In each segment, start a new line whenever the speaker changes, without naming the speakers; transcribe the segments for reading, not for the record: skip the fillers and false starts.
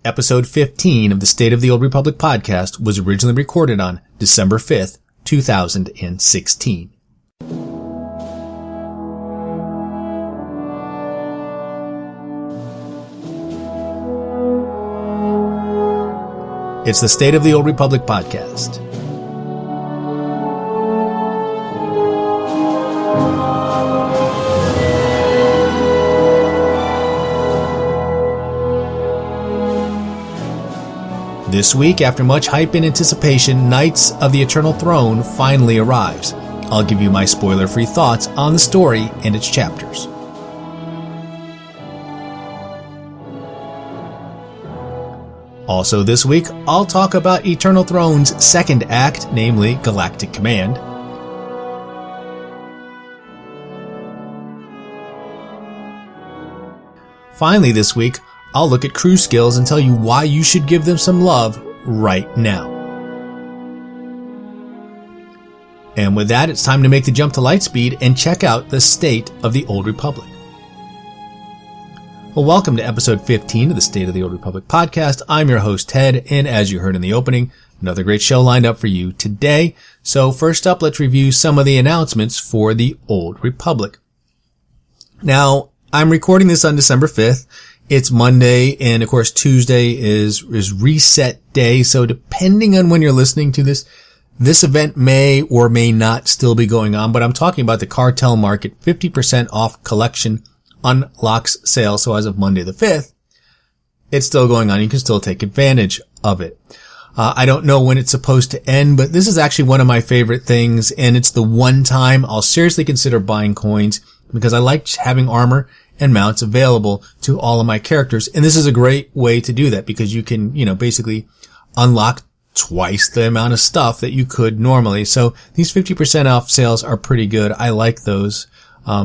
Episode 15 of the State of the Old Republic podcast was originally recorded on December 5th, 2016. It's the State of the Old Republic podcast. This week, after much hype and anticipation, Knights of the Eternal Throne finally arrives. I'll give you my spoiler-free thoughts on the story and its chapters. Also this week, I'll talk about Eternal Throne's second act, namely Galactic Command. Finally this week, I'll look at crew skills and tell you why you should give them some love right now. And with that, it's time to make the jump to Lightspeed and check out the State of the Old Republic. Well, welcome to episode 15 of the State of the Old Republic podcast. I'm your host, Ted, and as you heard in the opening, another great show lined up for you today. So first up, let's review some of the announcements for the Old Republic. Now, I'm recording this on December 5th. It's Monday, and of course Tuesday is reset day, so depending on when you're listening to this event may or may not still be going on, but I'm talking about the Cartel Market 50% off collection unlocks sale, so as of Monday the 5th, it's still going on. You can still take advantage of it. I don't know when it's supposed to end, but this is actually one of my favorite things, and it's the one time I'll seriously consider buying coins because I like having armor and mounts available to all of my characters. And this is a great way to do that because you can, basically unlock twice the amount of stuff that you could normally. So these 50% off sales are pretty good. I like those.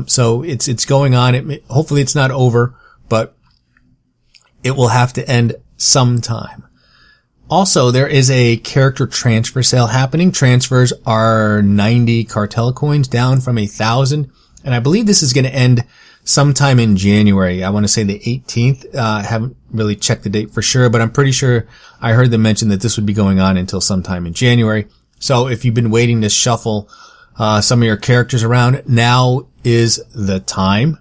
So it's going on. Hopefully it's not over, but it will have to end sometime. Also, there is a character transfer sale happening. Transfers are 90 cartel coins down from 1,000. And I believe this is going to end sometime in January. I want to say the 18th. I haven't really checked the date for sure, but I'm pretty sure I heard them mention that this would be going on until sometime in January. So if you've been waiting to shuffle some of your characters around, now is the time.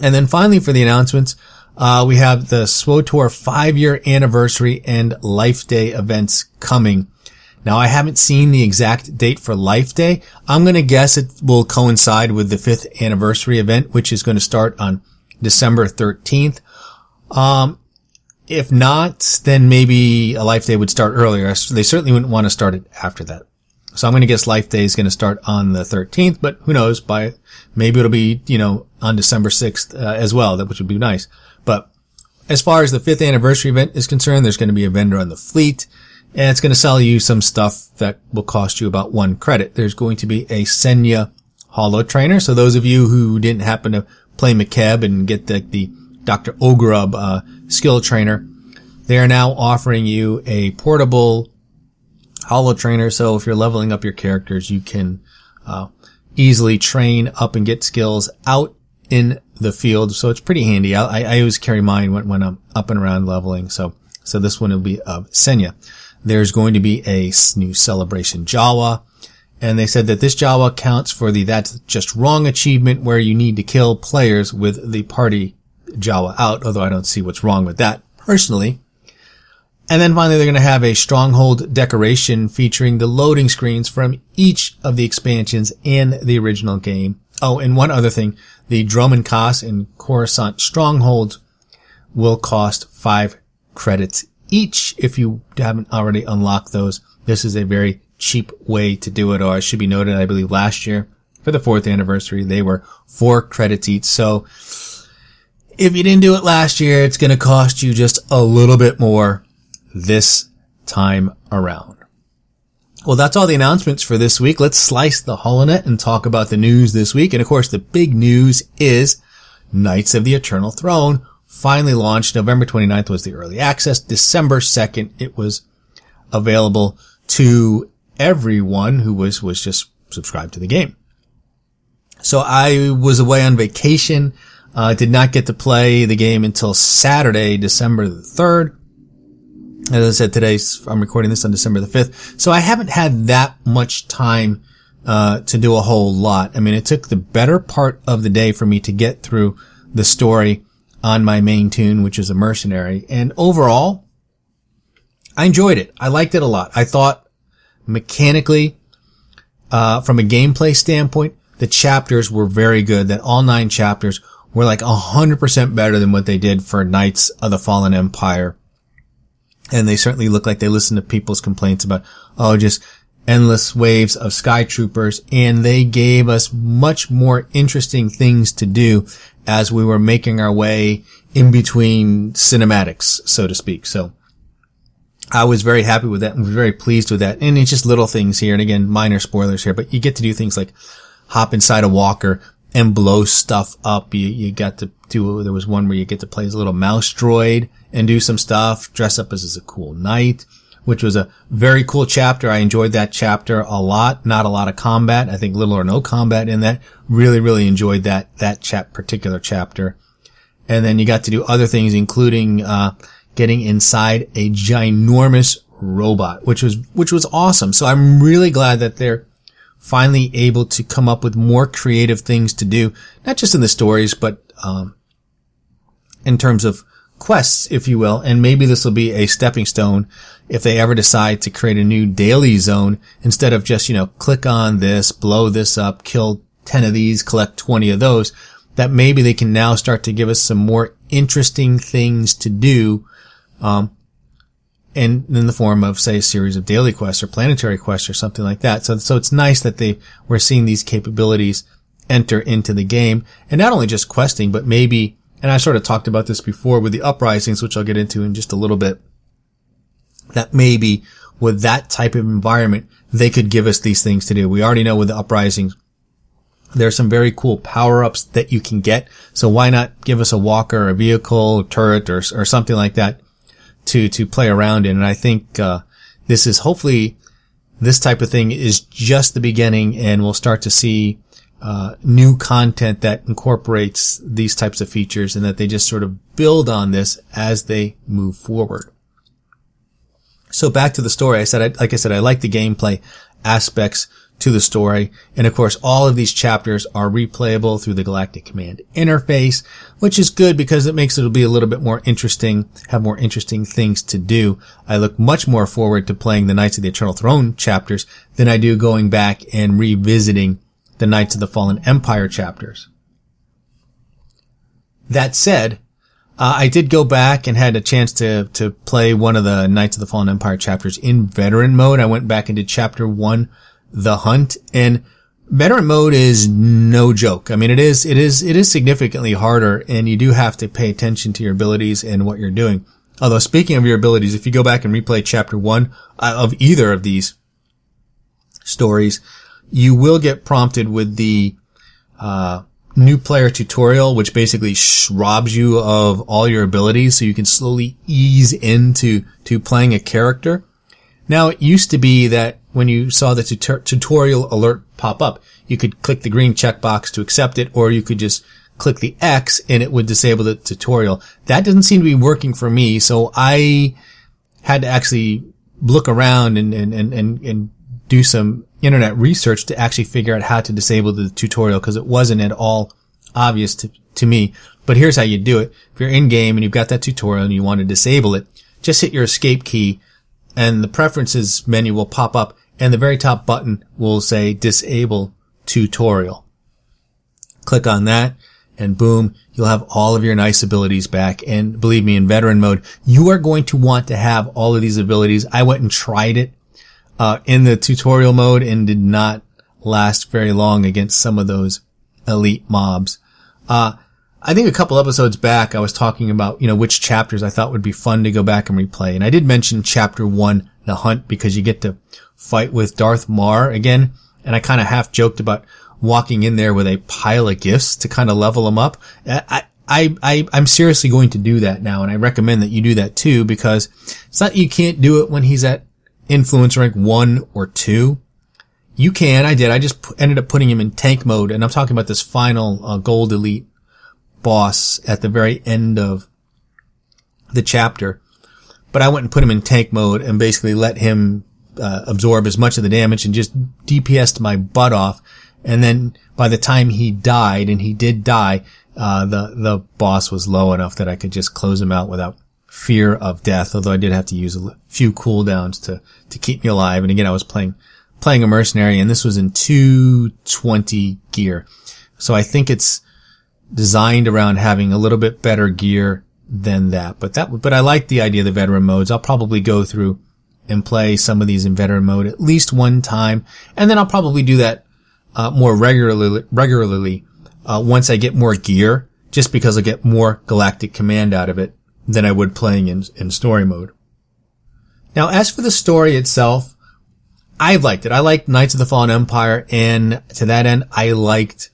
And then finally for the announcements, we have the SWTOR 5-year anniversary and Life Day events coming. Now, I haven't seen the exact date for Life Day. I'm going to guess it will coincide with the 5th anniversary event, which is going to start on December 13th. If not, then maybe a Life Day would start earlier. They certainly wouldn't want to start it after that. So I'm going to guess Life Day is going to start on the 13th, but who knows, maybe it'll be, on December 6th as well, which would be nice. But as far as the 5th anniversary event is concerned, there's going to be a vendor on the fleet. And it's going to sell you some stuff that will cost you about 1 credit. There's going to be a Senya Holo Trainer. So those of you who didn't happen to play McKeb and get the Dr. Ogrub skill trainer, they are now offering you a portable Holo Trainer. So if you're leveling up your characters, you can easily train up and get skills out in the field. So it's pretty handy. I always carry mine when I'm up and around leveling. So this one will be of Senya. There's going to be a new celebration Jawa, and they said that this Jawa counts for the That's Just Wrong achievement where you need to kill players with the party Jawa out, although I don't see what's wrong with that personally. And then finally they're going to have a stronghold decoration featuring the loading screens from each of the expansions in the original game. Oh, and one other thing, the Drum Khas and Coruscant strongholds will cost 5 credits each if you haven't already unlocked those. This is a very cheap way to do it, or it should be noted, I believe last year for the 4th anniversary, they were 4 credits each. So if you didn't do it last year, it's going to cost you just a little bit more this time around. Well, that's all the announcements for this week. Let's slice the HoloNet and talk about the news this week. And of course, the big news is Knights of the Eternal Throne finally launched. November 29th was the early access. December 2nd, it was available to everyone who was just subscribed to the game. So I was away on vacation Did not get to play the game until Saturday, December the 3rd. As I said, I'm recording this on December the 5th. So I haven't had that much time to do a whole lot. I mean, it took the better part of the day for me to get through the story on my main tune, which is a mercenary. And overall, I enjoyed it. I liked it a lot. I thought mechanically, from a gameplay standpoint, the chapters were very good. That all 9 chapters were like 100% better than what they did for Knights of the Fallen Empire. And they certainly look like they listened to people's complaints about, just endless waves of sky troopers. And they gave us much more interesting things to do as we were making our way in between cinematics, so to speak. So I was very happy with that and was very pleased with that. And it's just little things here. And again, minor spoilers here, but you get to do things like hop inside a walker and blow stuff up. You got to do, there was one where you get to play as a little mouse droid and do some stuff, dress up as a cool knight, which was a very cool chapter. I enjoyed that chapter a lot. Not a lot of combat. I think little or no combat in that. Really, really enjoyed that particular chapter. And then you got to do other things, including, getting inside a ginormous robot, which was awesome. So I'm really glad that they're finally able to come up with more creative things to do, not just in the stories, but, in terms of quests, if you will. And maybe this will be a stepping stone if they ever decide to create a new daily zone instead of just, click on this, blow this up, kill 10 of these, collect 20 of those, that maybe they can now start to give us some more interesting things to do, in the form of, say, a series of daily quests or planetary quests or something like that. So it's nice that we're seeing these capabilities enter into the game. And not only just questing, but maybe, and I sort of talked about this before with the Uprisings, which I'll get into in just a little bit, that maybe with that type of environment, they could give us these things to do. We already know with the Uprisings, there's some very cool power-ups that you can get. So why not give us a walker, a vehicle, a turret, or something like that to play around in. And I think, this is hopefully this type of thing is just the beginning, and we'll start to see, new content that incorporates these types of features and that they just sort of build on this as they move forward. So back to the story. Like I said, I like the gameplay aspects to the story. And of course, all of these chapters are replayable through the Galactic Command interface, which is good because it makes it be a little bit more interesting, have more interesting things to do. I look much more forward to playing the Knights of the Eternal Throne chapters than I do going back and revisiting the Knights of the Fallen Empire chapters. That said, I did go back and had a chance to play one of the Knights of the Fallen Empire chapters in veteran mode. I went back into chapter 1, The Hunt, and veteran mode is no joke. I mean, it is significantly harder, and you do have to pay attention to your abilities and what you're doing. Although, speaking of your abilities, if you go back and replay chapter 1 of either of these stories, you will get prompted with the, new player tutorial, which basically robs you of all your abilities so you can slowly ease into playing a character. Now, it used to be that when you saw the tutorial alert pop up, you could click the green checkbox to accept it, or you could just click the X and it would disable the tutorial. That doesn't seem to be working for me, so I had to actually look around and do some internet research to actually figure out how to disable the tutorial, because it wasn't at all obvious to me. But here's how you do it. If you're in game and you've got that tutorial and you want to disable it, just hit your escape key and the preferences menu will pop up, and the very top button will say disable tutorial. Click on that and boom, you'll have all of your nice abilities back. And believe me, in veteran mode, you are going to want to have all of these abilities. I went and tried it in the tutorial mode and did not last very long against some of those elite mobs. I think a couple episodes back I was talking about, which chapters I thought would be fun to go back and replay. And I did mention chapter 1, The Hunt, because you get to fight with Darth Maul again. And I kind of half joked about walking in there with a pile of gifts to kind of level them up. I'm seriously going to do that now, and I recommend that you do that too, because it's not that you can't do it when he's at influence rank 1 or 2. You can. I did. I just ended up putting him in tank mode, and I'm talking about this final gold elite. boss at the very end of the chapter, but I went and put him in tank mode and basically let him absorb as much of the damage and just DPS'd my butt off. And then by the time he died, and he did die, the boss was low enough that I could just close him out without fear of death, although I did have to use a few cooldowns to keep me alive. And again, I was playing a mercenary, and this was in 220 gear. So I think it's designed around having a little bit better gear than that. But I like the idea of the veteran modes. I'll probably go through and play some of these in veteran mode at least one time, and then I'll probably do that more regularly once I get more gear, just because I get more Galactic Command out of it than I would playing in story mode. Now, as for the story itself, I liked it. I liked Knights of the Fallen Empire, and to that end, I liked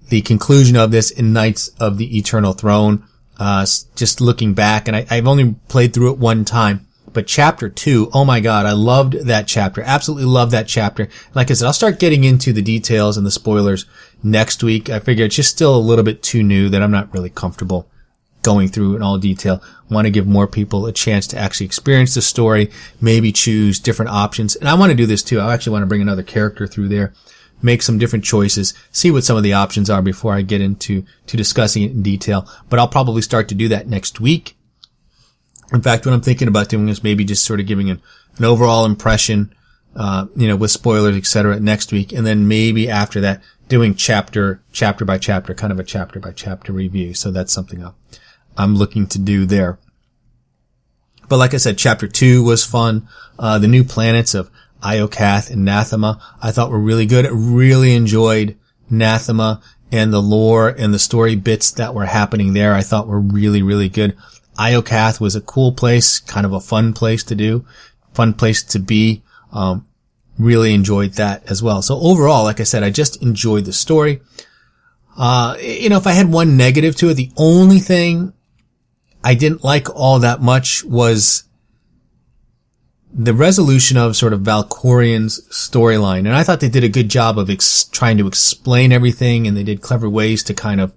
the conclusion of this in Knights of the Eternal Throne. Just looking back, and I've only played through it one time, but chapter 2, oh my god, I loved that chapter. Absolutely loved that chapter. Like I said, I'll start getting into the details and the spoilers next week. I figure it's just still a little bit too new that I'm not really comfortable going through in all detail. I want to give more people a chance to actually experience the story, maybe choose different options. And I want to do this too. I actually want to bring another character through there, make some different choices, see what some of the options are before I get into discussing it in detail. But I'll probably start to do that next week. In fact, what I'm thinking about doing is maybe just sort of giving an overall impression, with spoilers, etc. next week. And then maybe after that, doing chapter by chapter, kind of a chapter by chapter review. So that's something I'm looking to do there. But like I said, chapter 2 was fun. The new planets of Iokath and Nathema I thought were really good. I really enjoyed Nathema, and the lore and the story bits that were happening there I thought were really, really good. Iokath was a cool place, kind of a fun place to do, fun place to be. Really enjoyed that as well. So overall, like I said, I just enjoyed the story. If I had one negative to it, the only thing I didn't like all that much was the resolution of sort of Valkorian's storyline. And I thought they did a good job of trying to explain everything, and they did clever ways to kind of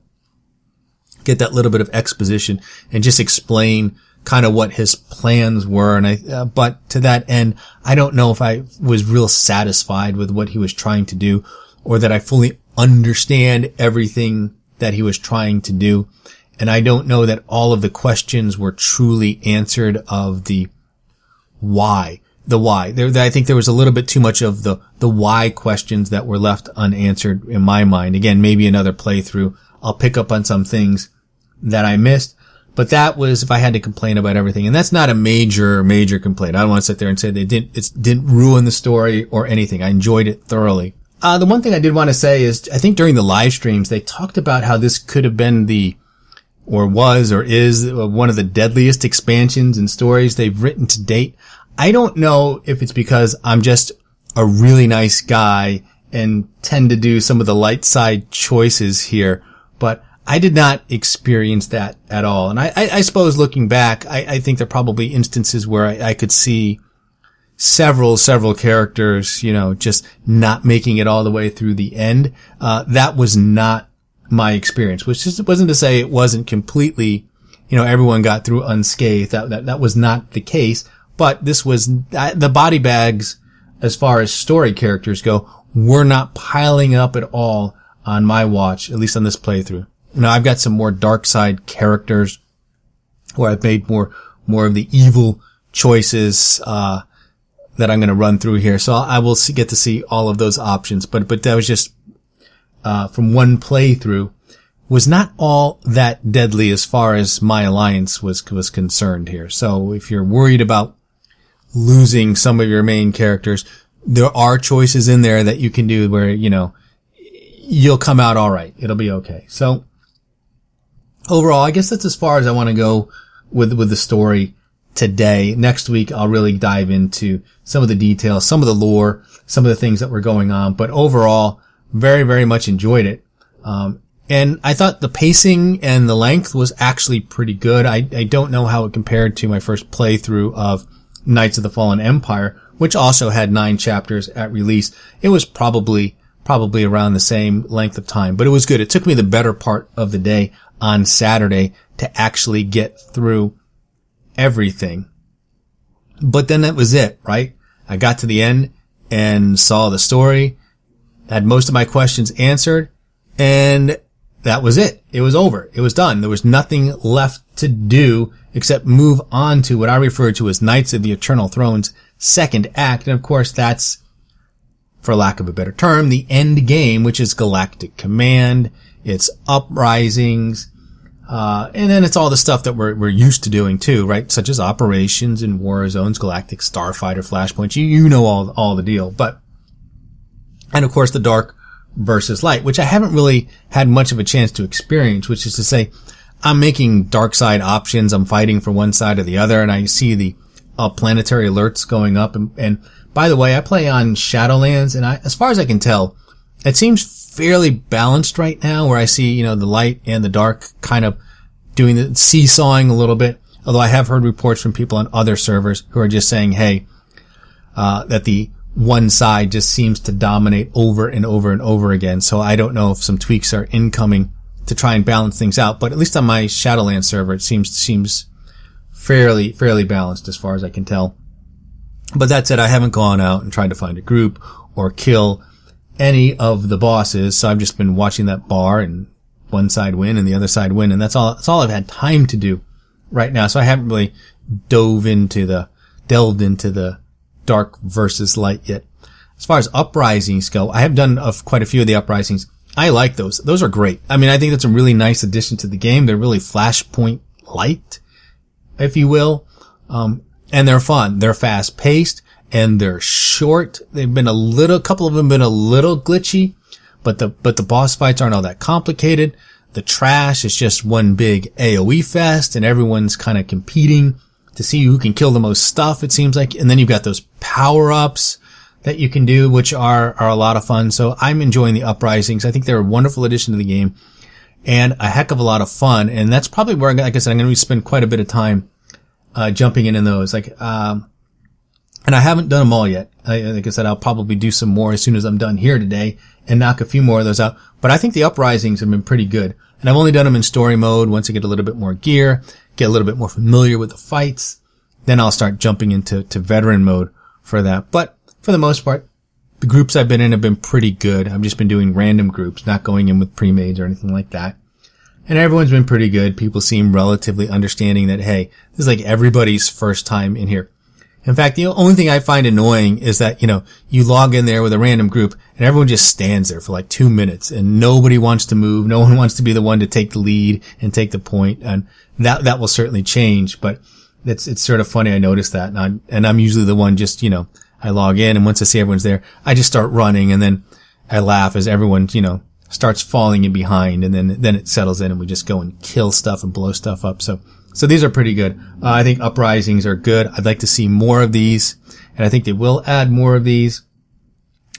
get that little bit of exposition and just explain kind of what his plans were. And but to that end, I don't know if I was real satisfied with what he was trying to do, or that I fully understand everything that he was trying to do. And I don't know that all of the questions were truly answered of the why. I think there was a little bit too much of the why questions that were left unanswered in my mind. Again, maybe another playthrough, I'll pick up on some things that I missed. But that was, if I had to complain about everything, and that's not a major complaint. I don't want to sit there and say it didn't ruin the story or anything. I enjoyed it thoroughly. The one thing I did want to say is, I think during the live streams, they talked about how this could have been is one of the deadliest expansions and stories they've written to date. I don't know if it's because I'm just a really nice guy and tend to do some of the light side choices here, but I did not experience that at all. And I suppose looking back, I think there are probably instances where I could see several characters, just not making it all the way through the end. That was not my experience, which just wasn't to say it wasn't completely, everyone got through unscathed. That was not the case, but this was, the body bags, as far as story characters go, were not piling up at all on my watch, at least on this playthrough. I've got some more dark side characters where I've made more of the evil choices, that I'm going to run through here. So I will get to see all of those options. But that was just, from one playthrough, was not all that deadly as far as my alliance was concerned here. So if you're worried about losing some of your main characters, there are choices in there that you can do where, you'll come out all right. It'll be okay. So overall, I guess that's as far as I want to go with the story today. Next week, I'll really dive into some of the details, some of the lore, some of the things that were going on. But overall, very, very much enjoyed it. And I thought the pacing and the length was actually pretty good. I don't know how it compared to my first playthrough of Knights of the Fallen Empire, which also had 9 chapters at release. It was probably around the same length of time, but it was good. It took me the better part of the day. on Saturday to actually get through everything. But then that was it, right? I got to the end and saw the story, had most of my questions answered, and that was it. It was over. It was done. There was nothing left to do except move on to what I refer to as Knights of the Eternal Throne's second act. And of course, that's, for lack of a better term, the end game, which is Galactic Command. It's Uprisings. And then it's all the stuff that we're used to doing too, right? Such as Operations and War Zones, Galactic Starfighter, Flashpoints. You know all the deal. And of course the Dark versus Light, which I haven't really had much of a chance to experience, which is to say, I'm making dark side options. I'm fighting for one side or the other, and I see the planetary alerts going up. And by the way, I play on Shadowlands, and as far as I can tell, it seems fairly balanced right now, where I see, the light and the dark kind of doing the seesawing a little bit. Although I have heard reports from people on other servers who are just saying, hey, that the one side just seems to dominate over and over and over again. So I don't know if some tweaks are incoming to try and balance things out. But at least on my Shadowlands server, it seems fairly balanced as far as I can tell. But that said, I haven't gone out and tried to find a group or kill any of the bosses. So I've just been watching that bar and one side win and the other side win. And that's all I've had time to do right now. So I haven't really delved into the Dark versus Light yet. As far as Uprisings go, I have done quite a few of the Uprisings. I like those. Those are great. I mean, I think that's a really nice addition to the game. They're really Flashpoint light, if you will. And they're fun. They're fast paced and they're short. A couple of them have been a little glitchy, but the boss fights aren't all that complicated. The trash is just one big AoE fest and everyone's kind of competing to see who can kill the most stuff, it seems like. And then you've got those power-ups that you can do, which are a lot of fun. So I'm enjoying the Uprisings. I think they're a wonderful addition to the game and a heck of a lot of fun. And that's probably where, like I said, I'm going to spend quite a bit of time jumping in those. And I haven't done them all yet. Like I said, I'll probably do some more as soon as I'm done here today and knock a few more of those out. But I think the Uprisings have been pretty good. And I've only done them in story mode. Once I get a little bit more gear, get a little bit more familiar with the fights, then I'll start jumping into veteran mode for that. But for the most part, the groups I've been in have been pretty good. I've just been doing random groups, not going in with pre-mades or anything like that. And everyone's been pretty good. People seem relatively understanding that, hey, this is like everybody's first time in here. In fact, the only thing I find annoying is that, you log in there with a random group and everyone just stands there for like 2 minutes and nobody wants to move. No one wants to be the one to take the lead and take the point. And that will certainly change, but it's sort of funny. I noticed that. And I'm usually the one just, I log in and once I see everyone's there, I just start running and then I laugh as everyone, starts falling in behind and then it settles in and we just go and kill stuff and blow stuff up. So these are pretty good. I think Uprisings are good. I'd like to see more of these, and I think they will add more of these.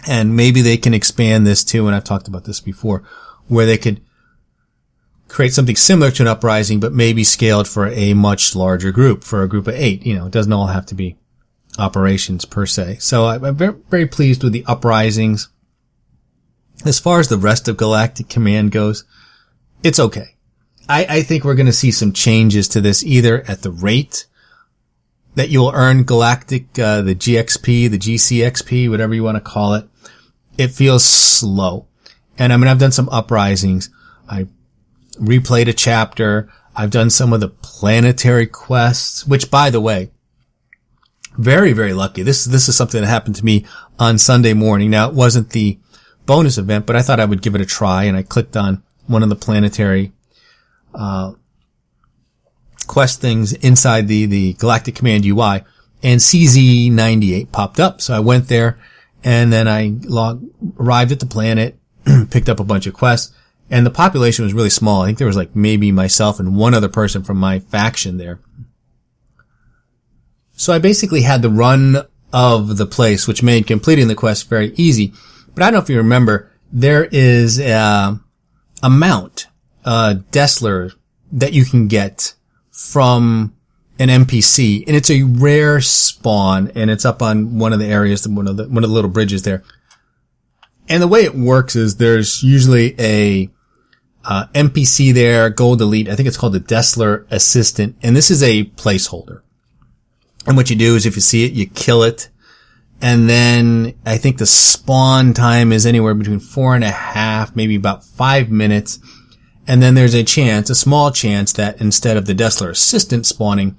And maybe they can expand this too, and I've talked about this before, where they could create something similar to an Uprising, but maybe scaled for a much larger group, for a group of 8. It doesn't all have to be Operations per se. So I'm very, very pleased with the Uprisings. As far as the rest of Galactic Command goes, it's okay. I think we're going to see some changes to this, either at the rate that you'll earn Galactic, the GXP, the GCXP, whatever you want to call it. It feels slow. And I've done some Uprisings. I replayed a chapter. I've done some of the planetary quests, which, by the way, very, very lucky. This is something that happened to me on Sunday morning. Now, it wasn't the bonus event, but I thought I would give it a try, and I clicked on one of the planetary quest things inside the Galactic Command UI, and CZ98 popped up. So I went there, and then I arrived at the planet, picked up a bunch of quests, and the population was really small. I think there was like maybe myself and one other person from my faction there. So I basically had the run of the place, which made completing the quest very easy. But I don't know if you remember, there is a mount, Dessler, that you can get from an NPC, and it's a rare spawn, and it's up on one of the areas, one of the little bridges there. And the way it works is there's usually a NPC there, Gold Elite. I think it's called the Dessler Assistant. And this is a placeholder. And what you do is if you see it, you kill it. And then I think the spawn time is anywhere between 4.5, maybe about 5 minutes. And then there's a small chance that instead of the Dessler Assistant spawning,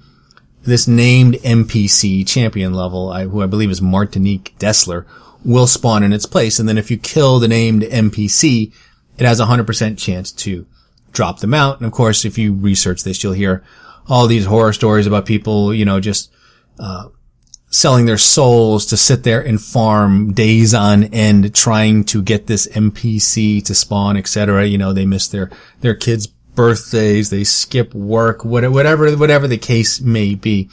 this named NPC champion level, who I believe is Martinique Dessler, will spawn in its place. And then if you kill the named NPC, it has a 100% chance to drop them out. And of course, if you research this, you'll hear all these horror stories about people, just, selling their souls to sit there and farm days on end trying to get this NPC to spawn, etc. They miss their kids' birthdays, they skip work, whatever the case may be.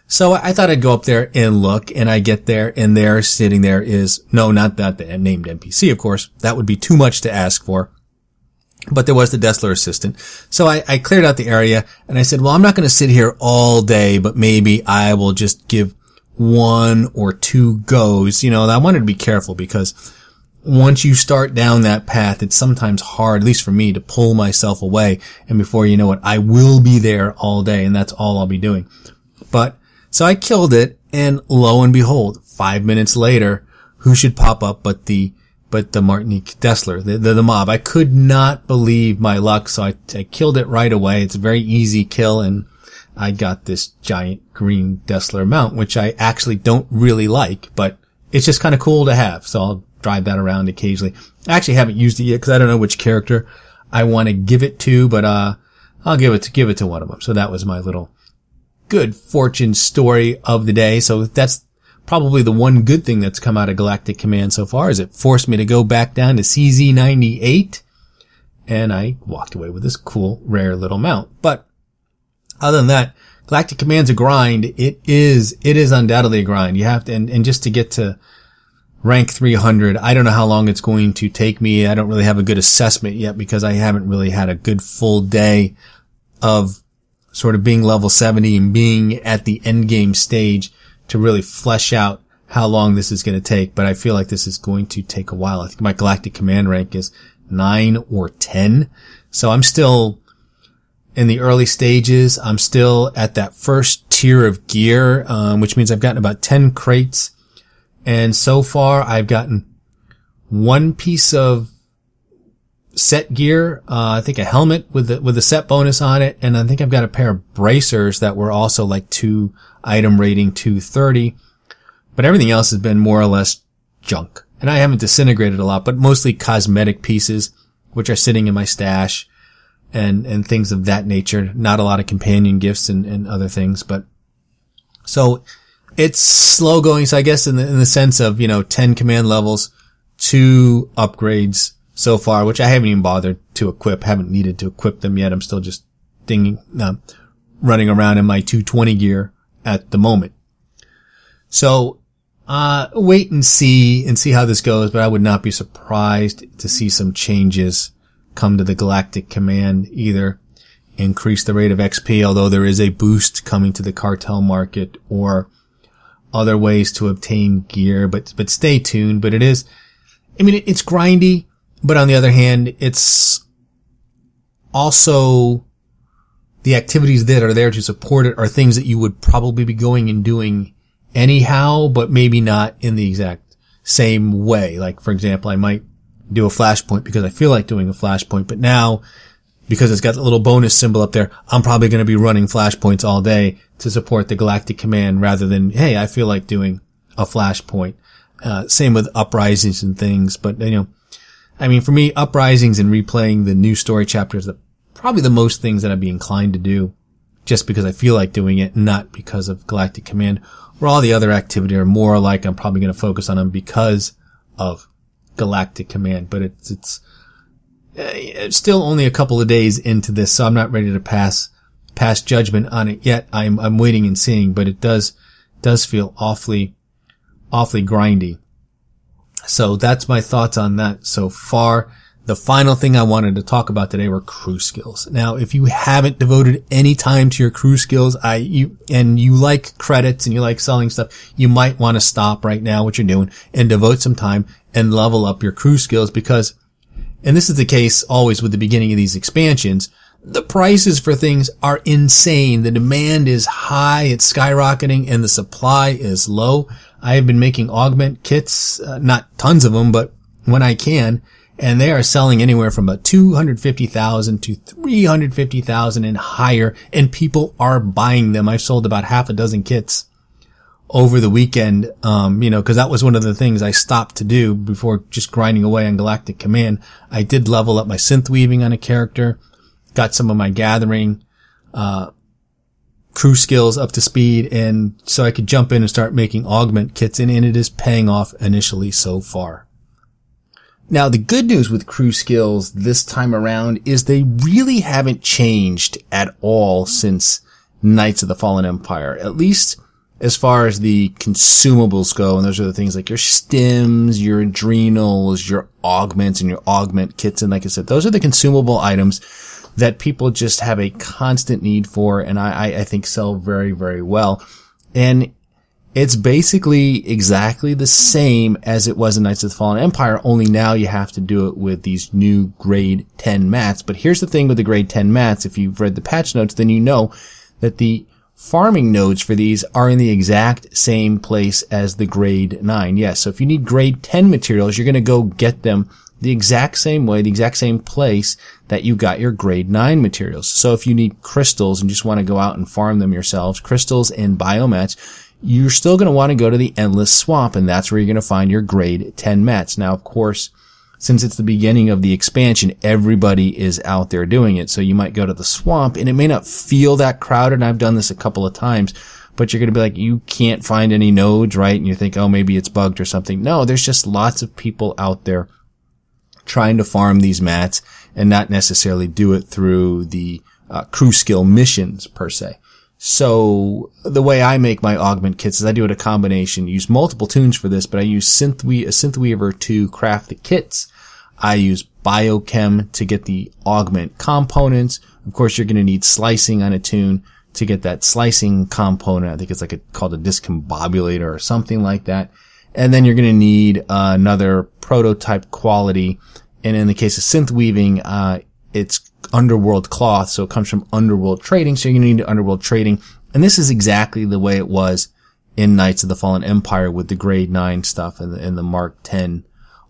So I thought I'd go up there and look, and I get there, and there, sitting there is, no, not that the named NPC, of course. That would be too much to ask for. But there was the Dessler Assistant. So I cleared out the area, and I said, well, I'm not going to sit here all day, but maybe I will just give 1 or 2 goes. I wanted to be careful because once you start down that path, it's sometimes hard, at least for me, to pull myself away. And before you know it, I will be there all day, and that's all I'll be doing. But, so I killed it, and lo and behold, 5 minutes later, who should pop up but the Martinique Dessler, the mob. I could not believe my luck, so I killed it right away. It's a very easy kill, and I got this giant green Dessler mount, which I actually don't really like, but it's just kind of cool to have. So I'll drive that around occasionally. I actually haven't used it yet because I don't know which character I want to give it to, but I'll give it to one of them. So that was my little good fortune story of the day. So that's probably the one good thing that's come out of Galactic Command so far, is it forced me to go back down to CZ98, and I walked away with this cool, rare little mount. But other than that, Galactic Command's a grind. It is undoubtedly a grind. You have to, and just to get to rank 300, I don't know how long it's going to take me. I don't really have a good assessment yet because I haven't really had a good full day of sort of being level 70 and being at the end game stage to really flesh out how long this is going to take. But I feel like this is going to take a while. I think my Galactic Command rank is 9 or 10. So I'm still in the early stages. I'm still at that first tier of gear, which means I've gotten about 10 crates. And so far I've gotten 1 piece of set gear, I think a helmet with the set bonus on it. And I think I've got a pair of bracers that were also like 2 item rating 230. But everything else has been more or less junk. And I haven't disintegrated a lot, but mostly cosmetic pieces, which are sitting in my stash. And things of that nature. Not a lot of companion gifts and other things, but so it's slow going. So I guess in the sense of, 10 command levels, 2 upgrades so far, which I haven't even bothered to equip, haven't needed to equip them yet. I'm still just running around in my 220 gear at the moment. So, wait and see how this goes, but I would not be surprised to see some changes come to the Galactic Command, either increase the rate of XP, although there is a boost coming to the cartel market, or other ways to obtain gear, but stay tuned. But it's grindy, but on the other hand, it's also the activities that are there to support it are things that you would probably be going and doing anyhow, but maybe not in the exact same way. Like, for example, I might do a flashpoint because I feel like doing a flashpoint, but now, because it's got the little bonus symbol up there, I'm probably going to be running flashpoints all day to support the Galactic Command rather than, hey, I feel like doing a flashpoint. Same with Uprisings and things, but, for me, Uprisings and replaying the new story chapters are probably the most things that I'd be inclined to do just because I feel like doing it, not because of Galactic Command, where all the other activity are more like I'm probably going to focus on them because of Galactic Command. But it's still only a couple of days into this, so I'm not ready to pass judgment on it yet. I'm waiting and seeing, but it does feel awfully grindy. So that's my thoughts on that so far. The final thing I wanted to talk about today were crew skills. Now, if you haven't devoted any time to your crew skills, you like credits and you like selling stuff, you might want to stop right now what you're doing and devote some time and level up your crew skills, because and this is the case always with the beginning of these expansions, the prices for things are insane. The demand is high, it's skyrocketing, and the supply is low. I have been making augment kits, not tons of them, but when I can, and they are selling anywhere from about 250,000 to 350,000 and higher, and people are buying them. I've sold about half a dozen kits over the weekend, cause that was one of the things I stopped to do before just grinding away on Galactic Command. I did level up my synth weaving on a character, got some of my gathering, crew skills up to speed, and so I could jump in and start making augment kits, and it is paying off initially so far. Now, the good news with crew skills this time around is they really haven't changed at all since Knights of the Fallen Empire, at least as far as the consumables go, and those are the things like your stims, your adrenals, your augments, and your augment kits, and like I said, those are the consumable items that people just have a constant need for, and I think sell very, very well. And it's basically exactly the same as it was in Knights of the Fallen Empire, only now you have to do it with these new grade 10 mats. But here's the thing with the grade 10 mats, if you've read the patch notes, then you know that the farming nodes for these are in the exact same place as the grade 9. Yes, so if you need grade 10 materials, you're going to go get them the exact same way, the exact same place that you got your grade 9 materials. So if you need crystals and just want to go out and farm them yourselves, crystals and biomats, you're still going to want to go to the Endless Swamp, and that's where you're going to find your grade 10 mats. Now, of course, since it's the beginning of the expansion, everybody is out there doing it. So you might go to the swamp, and it may not feel that crowded, and I've done this a couple of times, but you're going to be like, you can't find any nodes, right? And you think, oh, maybe it's bugged or something. No, there's just lots of people out there trying to farm these mats and not necessarily do it through the crew skill missions per se. So the way I make my augment kits is I do it a combination, use multiple tunes for this, but I use a synth weaver to craft the kits. I use biochem to get the augment components. Of course, you're going to need slicing on a tune to get that slicing component. I think it's called a discombobulator or something like that. And then you're going to need another prototype quality. And in the case of synth weaving, it's Underworld cloth, so it comes from Underworld trading, so you're going to need Underworld trading. And this is exactly the way it was in Knights of the Fallen Empire with the grade 9 stuff and the Mark 10,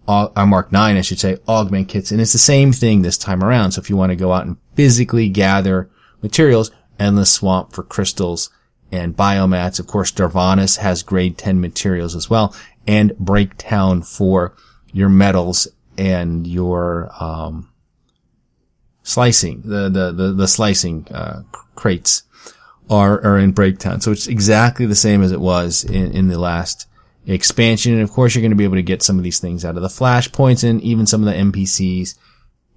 Mark 9, I should say, augment kits. And it's the same thing this time around. So if you want to go out and physically gather materials, Endless Swamp for crystals and biomats. Of course, Darvanis has grade 10 materials as well, and Breaktown for your metals and your, slicing, the slicing, crates are in Breaktown. So it's exactly the same as it was in the last expansion. And of course, you're going to be able to get some of these things out of the flashpoints, and even some of the NPCs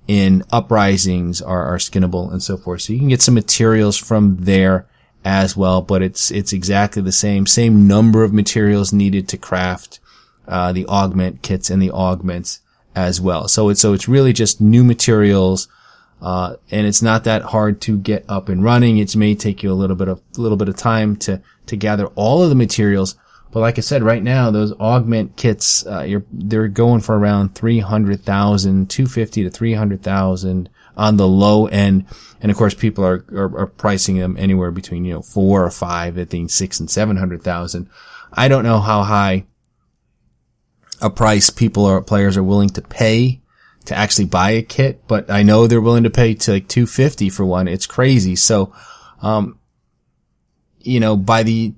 in Uprisings are skinnable and so forth. So you can get some materials from there as well, but it's exactly the same number of materials needed to craft, the augment kits and the augments as well. So it's really just new materials. And it's not that hard to get up and running. It may take you a little bit of time to gather all of the materials. But like I said, right now, those augment kits, they're going for around 300,000, 250 to 300,000 on the low end. And of course, people are pricing them anywhere between, 4 or 5, I think 6 and 700,000. I don't know how high a price players are willing to pay to actually buy a kit, but I know they're willing to pay to like 250 for one. It's crazy. So, by the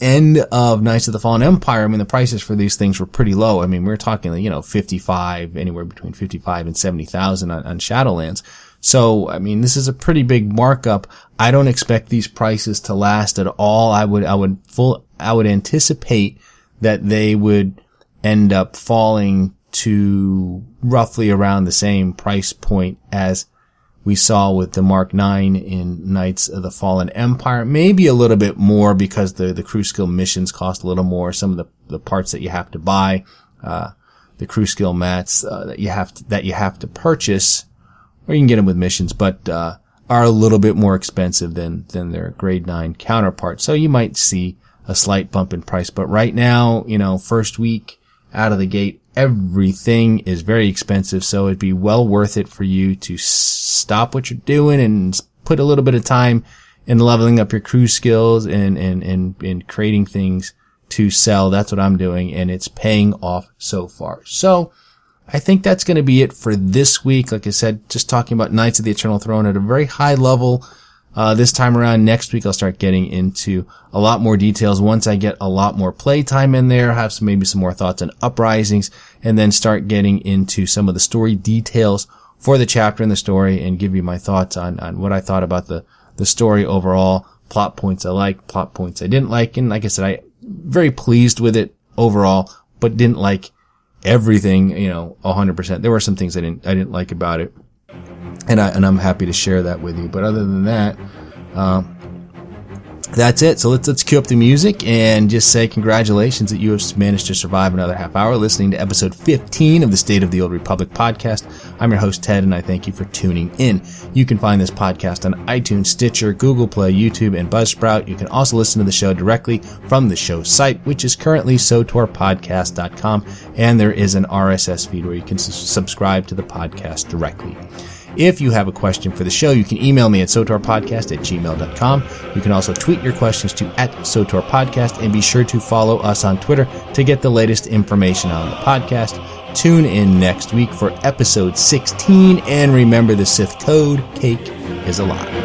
end of Knights of the Fallen Empire, the prices for these things were pretty low. We're talking, 55, anywhere between 55 and 70,000 on Shadowlands. So, this is a pretty big markup. I don't expect these prices to last at all. I would anticipate that they would end up falling to roughly around the same price point as we saw with the Mark 9 in Knights of the Fallen Empire. Maybe a little bit more because the crew skill missions cost a little more. Some of the parts that you have to buy, the crew skill mats, that you have to purchase, or you can get them with missions, but, are a little bit more expensive than their grade 9 counterparts. So you might see a slight bump in price. But right now, first week out of the gate. Everything is very expensive, so it'd be well worth it for you to stop what you're doing and put a little bit of time in leveling up your crew skills and creating things to sell. That's what I'm doing, and it's paying off so far. So I think that's going to be it for this week. Like I said, just talking about Knights of the Eternal Throne at a very high level. This time around, next week, I'll start getting into a lot more details. Once I get a lot more playtime in there, have maybe some more thoughts on Uprisings, and then start getting into some of the story details for the chapter in the story and give you my thoughts on what I thought about the story overall, plot points I liked, plot points I didn't like. And like I said, I'm very pleased with it overall, but didn't like everything, 100%. There were some things I didn't like about it. And I'm happy to share that with you. But other than that, that's it. So let's cue up the music and just say congratulations that you have managed to survive another half hour listening to episode 15 of the State of the Old Republic podcast. I'm your host, Ted, and I thank you for tuning in. You can find this podcast on iTunes, Stitcher, Google Play, YouTube, and Buzzsprout. You can also listen to the show directly from the show's site, which is currently sotorpodcast.com, and there is an RSS feed where you can subscribe to the podcast directly. If you have a question for the show, you can email me at sotorpodcast@gmail.com. You can also tweet your questions to @sotorpodcast, and be sure to follow us on Twitter to get the latest information on the podcast. Tune in next week for episode 16, and remember the Sith code, cake is a lie.